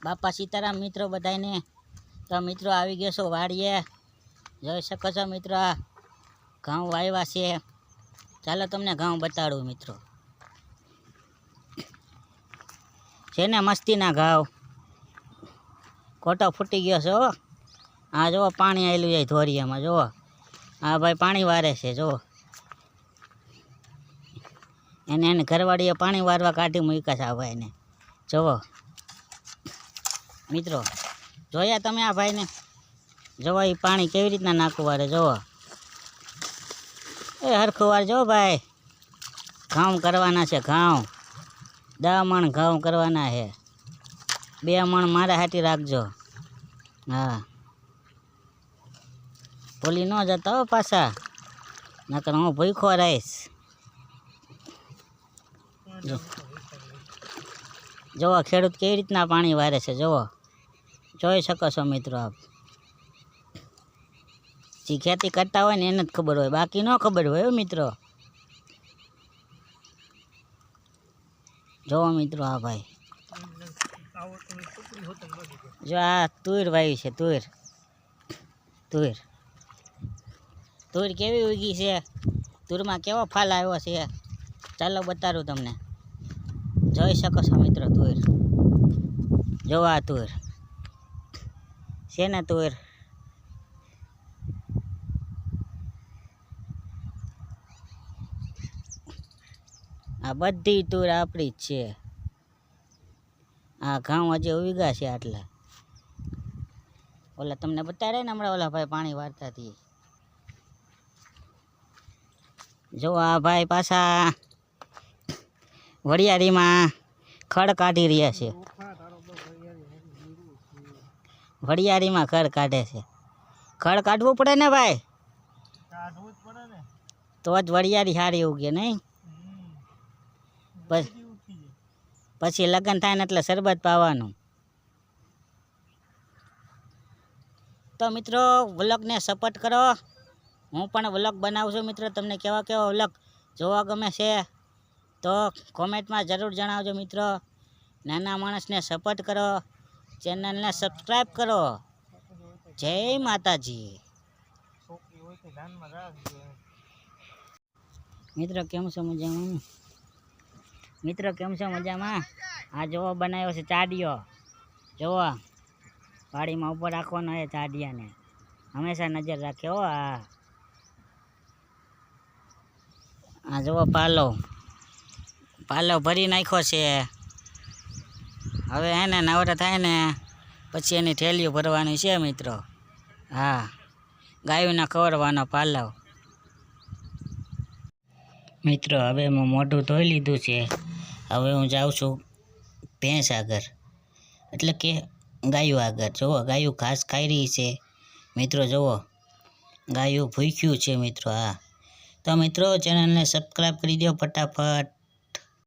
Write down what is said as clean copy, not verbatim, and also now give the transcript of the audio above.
બાપા સીતારામ મિત્રો બધાને. તો મિત્રો આવી ગયો છો વાડીએ, જોઈ શકો છો મિત્રો. આ ઘઉં વાવ્યા છે. ચાલો તમને ઘઉં બતાડું મિત્રો. છે ને મસ્તીના ઘઉં. કોટો ફૂટી ગયો છે હો. આ જુઓ પાણી આવેલું જાય ધોરિયામાં. જુઓ આ ભાઈ પાણી વારે છે. જુઓ એને ઘરવાળીએ પાણી વારવા કાઢી મૂક્યા છે આ ભાઈને. જુઓ મિત્રો, જોયા તમે આ ભાઈને? જુઓ એ પાણી કેવી રીતના નાખવું વારે. જુઓ એ હરખું વાર. જો ભાઈ ઘઉં કરવાના છે. ઘઉં 10 મણ ઘઉં કરવાના છે. 2 મણ મારા હાથી રાખજો. હા, ભૂલી ન જતા હો પાછા, નકર હું ભૂખો રહીશ. જુઓ ખેડૂત કેવી રીતના પાણી વારે છે. જુઓ, જોઈ શકો છો મિત્રો. આપ જે ખેતી કરતા હોય ને એને જ ખબર હોય, બાકી ન ખબર હોય મિત્રો. જુઓ મિત્રો આ ભાઈ, જો આ તુર વાવી છે. તુર કેવી ઉગી છે. તુરમાં કેવો ફાલ આવ્યો છે. ચાલો બતાડું તમને. જોઈ શકો છો મિત્રો તુર. જો આ તુર છે ને. તુર આ બધી તુર આપણી જ છે. આ ઘઉં હજી ઉગ્યા છે આટલા. ઓલા તમને બતાડે ને હમણાં, ઓલા ભાઈ પાણી વારતા હતી. જો આ ભાઈ પાછા વડિયાળીમાં ખડ કાઢી રહ્યા છે. વડિયાળીમાં ખડ કાઢે છે. ખડ કાઢવું પડે ને ભાઈ, તો જ વડિયાળી સારી ઉગે નહીં. પછી લગ્ન થાય ને એટલે શરબત પાવાનું. તો મિત્રો વ્લોગને સપોર્ટ કરો. હું પણ વ્લોગ બનાવું છું મિત્રો. તમને કેવા વ્લોગ જોવા ગમે છે તો કોમેન્ટમાં જરૂર જણાવજો મિત્રો. નાના માણસને સપોર્ટ કરો, ચેનલને સબસ્ક્રાઈબ કરો. જય માતાજી. મિત્રો કેમ છો? મજામાં મિત્રો? કેમ છો? મજામાં? આ જોવો બનાવ્યો છે ચાડિયો. જોવો વાડીમાં ઉપર રાખવાનો એ ચાડિયાને. હંમેશા નજર રાખે હો. આ જુઓ પાલો ભરી નાખ્યો છે. હવે એને નવરા થાય ને પછી એની થેલીઓ ભરવાની છે મિત્રો. હા, ગાયોના ખવડાવવાનો પાલો મિત્રો. હવે મેં મોઢું ધોઈ લીધું છે. હવે હું જાઉં છું ભેંસ આગળ, એટલે કે ગાયો આગળ. જુઓ ગાયું ઘાસ ખાઈ રહી છે મિત્રો. જુઓ ગાયું ભૂખ્યું છે મિત્રો. હા, તો મિત્રો ચેનલને સબસ્ક્રાઈબ કરી દો ફટાફટ.